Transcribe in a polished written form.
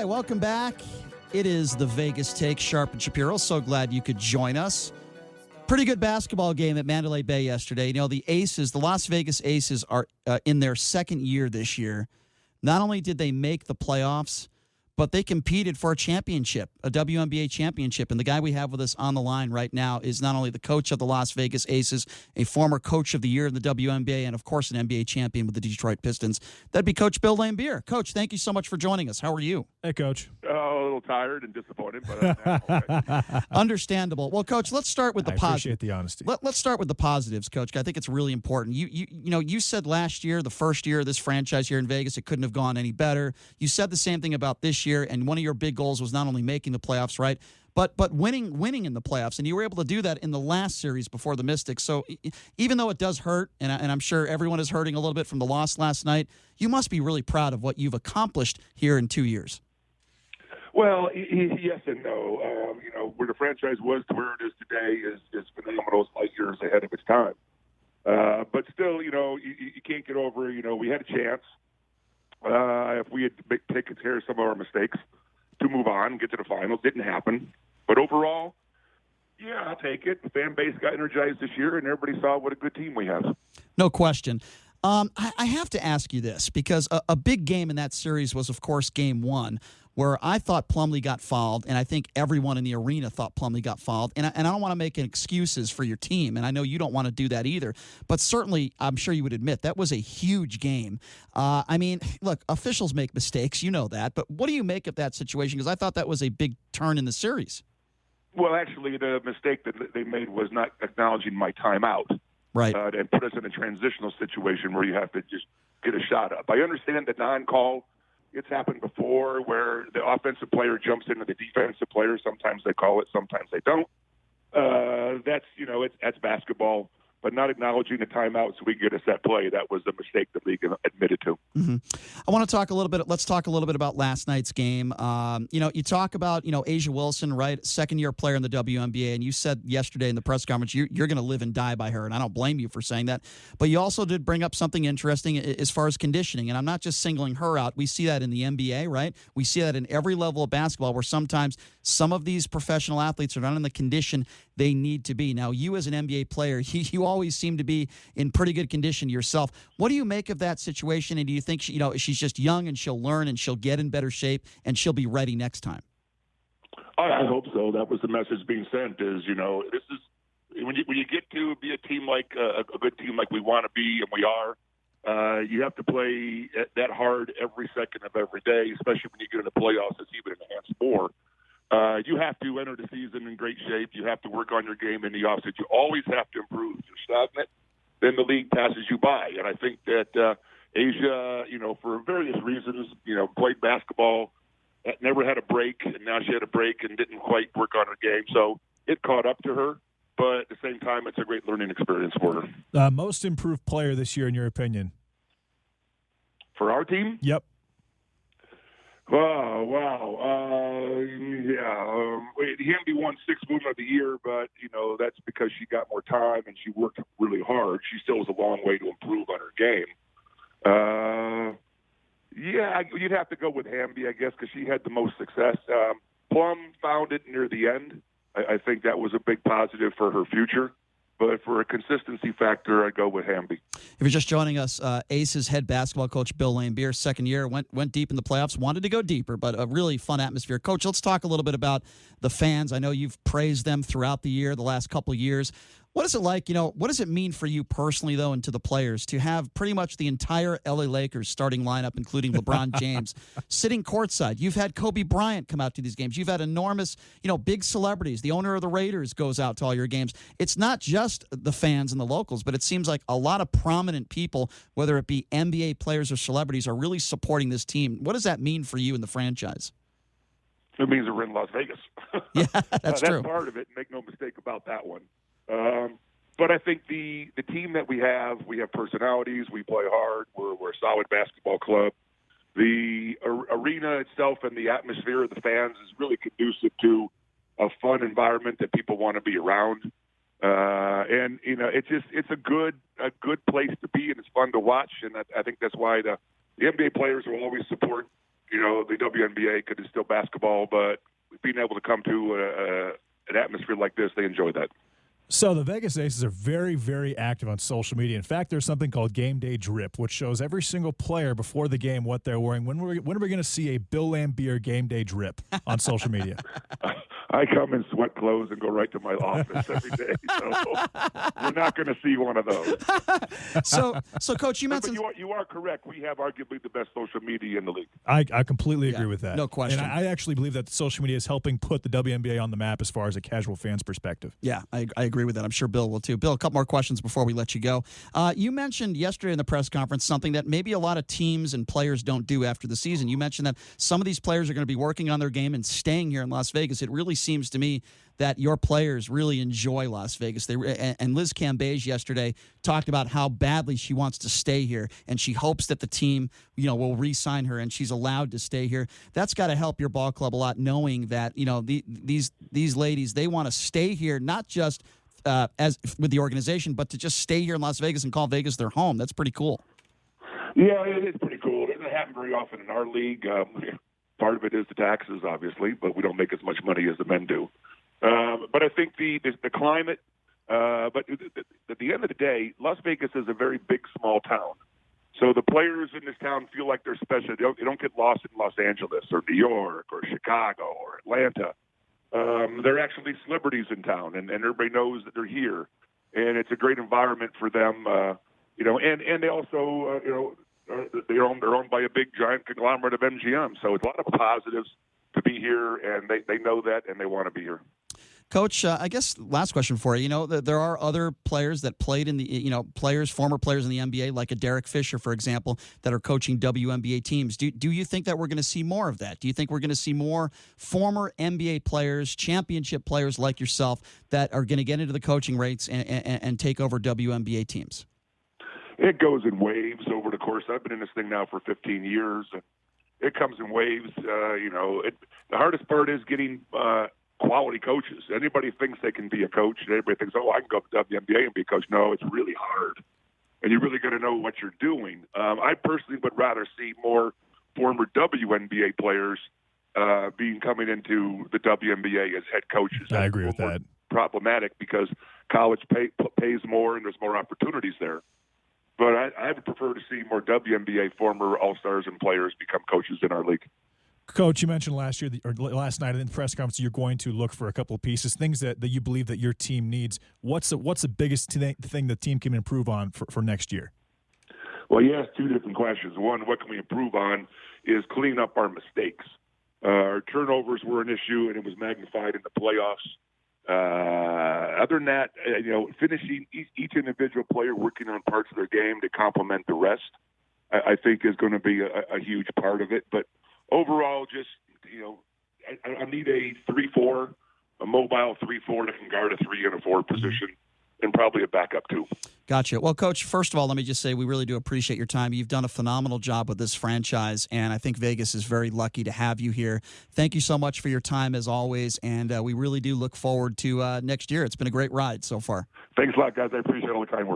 welcome back. It is the Vegas Take, Sharp and Shapiro. So glad you could join us. Pretty good basketball game at Mandalay Bay yesterday. You know, the Aces, the Las Vegas Aces, are in their second year this year. Not only did they make the playoffs, but they competed for a championship, a WNBA championship. And the guy we have with us on the line right now is not only the coach of the Las Vegas Aces, a former coach of the year in the WNBA, and, of course, an NBA champion with the Detroit Pistons. That'd be Coach Bill Laimbeer. Coach, thank you so much for joining us. How are you? Hey, Coach. A little tired and disappointed, but okay. Understandable. Well, Coach, let's start with the I positive. appreciate the honesty. Let's start with the positives, Coach. I think it's really important. You said last year, the first year of this franchise here in Vegas, it couldn't have gone any better. You said the same thing about this year, and one of your big goals was not only making the playoffs, right, but winning in the playoffs, and you were able to do that in the last series before the Mystics. So even though it does hurt, and I'm sure everyone is hurting a little bit from the loss last night, you must be really proud of what you've accomplished here in 2 years. Well, yes and no. Where the franchise was to where it is today is phenomenal. It's light years ahead of its time. But still, you can't get over, we had a chance. If we had taken care of some of our mistakes to move on, get to the finals, didn't happen. But overall, yeah, I'll take it. The fan base got energized this year, and everybody saw what a good team we have. No question. I have to ask you this, because a big game in that series was, of course, Game 1, where I thought Plumlee got fouled, and I think everyone in the arena thought Plumlee got fouled. And I don't want to make excuses for your team, and I know you don't want to do that either. But certainly, I'm sure you would admit, that was a huge game. Look, officials make mistakes. You know that. But what do you make of that situation? Because I thought that was a big turn in the series. Well, actually, the mistake that they made was not acknowledging my timeout. Right. And put us in a transitional situation where you have to just get a shot up. I understand the non-call. It's happened before where the offensive player jumps into the defensive player. Sometimes they call it, sometimes they don't. That's basketball. But not acknowledging the timeout so we can get a set play, that was the mistake the league admitted to. Mm-hmm. I want to talk a little bit. Let's talk a little bit about last night's game. You talk about, A'ja Wilson, right? Second-year player in the WNBA, and you said yesterday in the press conference you're going to live and die by her, and I don't blame you for saying that. But you also did bring up something interesting as far as conditioning, and I'm not just singling her out. We see that in the NBA, right? We see that in every level of basketball where sometimes some of these professional athletes are not in the condition they need to be. Now, you as an NBA player, you always seem to be in pretty good condition yourself. What do you make of that situation, and do you think she's just young and she'll learn and she'll get in better shape and she'll be ready next time? I hope so. That was the message being sent is, this is when you get to be a team like a good team like we want to be and we are, you have to play that hard every second of every day, especially when you get in the playoffs. It's even enhanced more. You have to enter the season in great shape. You have to work on your game in the offseason. You always have to improve. If you're stagnant, then the league passes you by. And I think that A'ja, for various reasons, played basketball, never had a break, and now she had a break and didn't quite work on her game. So it caught up to her. But at the same time, it's a great learning experience for her. Most improved player this year, in your opinion? For our team? Yep. Oh, wow. Hamby won 6th Woman of the Year, but, that's because she got more time and she worked really hard. She still has a long way to improve on her game. You'd have to go with Hamby, I guess, because she had the most success. Plum found it near the end. I think that was a big positive for her future. But for a consistency factor, I'd go with Hamby. If you're just joining us, Aces head basketball coach Bill Laimbeer, second year, went deep in the playoffs, wanted to go deeper, but a really fun atmosphere. Coach, let's talk a little bit about the fans. I know you've praised them throughout the year, the last couple of years. What is it like, what does it mean for you personally, though, and to the players to have pretty much the entire LA Lakers starting lineup, including LeBron James, sitting courtside? You've had Kobe Bryant come out to these games. You've had enormous, big celebrities. The owner of the Raiders goes out to all your games. It's not just the fans and the locals, but it seems like a lot of prominent people, whether it be NBA players or celebrities, are really supporting this team. What does that mean for you and the franchise? It means we're in Las Vegas. Yeah, that's true. That's part of it. Make no mistake about that one. But I think the team that we have personalities. We play hard. We're a solid basketball club. The arena itself and the atmosphere of the fans is really conducive to a fun environment that people want to be around. It's a good place to be, and it's fun to watch. And I think that's why the NBA players will always support the WNBA, because it's still basketball, but being able to come to an atmosphere like this, they enjoy that. So the Vegas Aces are very, very active on social media. In fact, there's something called Game Day Drip, which shows every single player before the game what they're wearing. When are we going to see a Bill Laimbeer Game Day Drip on social media? I come in sweat clothes and go right to my office every day, so you're not going to see one of those. So Coach, you mentioned but you are correct. We have arguably the best social media in the league. I completely agree with that. No question. And I actually believe that social media is helping put the WNBA on the map as far as a casual fan's perspective. Yeah, I agree with that. I'm sure Bill will too. Bill, a couple more questions before we let you go. You mentioned yesterday in the press conference something that maybe a lot of teams and players don't do after the season. You mentioned that some of these players are going to be working on their game and staying here in Las Vegas. It really seems to me that your players really enjoy Las Vegas. And Liz Cambage yesterday talked about how badly she wants to stay here, and she hopes that the team, will re-sign her and she's allowed to stay here. That's got to help your ball club a lot, knowing that these ladies, they want to stay here, not just as with the organization, but to just stay here in Las Vegas and call Vegas their home. That's pretty cool. Yeah, it is pretty cool. It doesn't happen very often in our league. Part of it is the taxes, obviously, but we don't make as much money as the men do. But I think the climate, but at the end of the day, Las Vegas is a very big, small town. So the players in this town feel like they're special. They don't get lost in Los Angeles or New York or Chicago or Atlanta. They're actually celebrities in town, and everybody knows that they're here. And it's a great environment for them, and they also, they're owned by a big, giant conglomerate of MGM. So it's a lot of positives to be here, and they know that, and they want to be here. Coach, I guess last question for you. There are other players that played in the, former players in the NBA, like a Derek Fisher, for example, that are coaching WNBA teams. Do you think that we're going to see more of that? Do you think we're going to see more former NBA players, championship players like yourself, that are going to get into the coaching rates and take over WNBA teams? It goes in waves over the course. I've been in this thing now for 15 years, and it comes in waves. The hardest part is getting quality coaches. Anybody thinks they can be a coach, and everybody thinks, I can go to the WNBA and be a coach. No, it's really hard, and you really got to know what you're doing. I personally would rather see more former WNBA players coming into the WNBA as head coaches. I agree with that. Problematic because college pays more and there's more opportunities there. But I would prefer to see more WNBA former All-Stars and players become coaches in our league. Coach, you mentioned last night in the press conference you're going to look for a couple of pieces, things that you believe that your team needs. What's the biggest thing the team can improve on for next year? Well, you asked two different questions. One, what can we improve on, is clean up our mistakes. Our turnovers were an issue, and it was magnified in the playoffs. Other than that, finishing each individual player working on parts of their game to complement the rest, I think is going to be a huge part of it. But overall, just, I need a 3-4, a mobile 3-4 that can guard a 3 and a 4 position, and probably a backup too. Gotcha. Well, Coach, first of all, let me just say we really do appreciate your time. You've done a phenomenal job with this franchise, and I think Vegas is very lucky to have you here. Thank you so much for your time, as always, and we really do look forward to next year. It's been a great ride so far. Thanks a lot, guys. I appreciate all the kind words.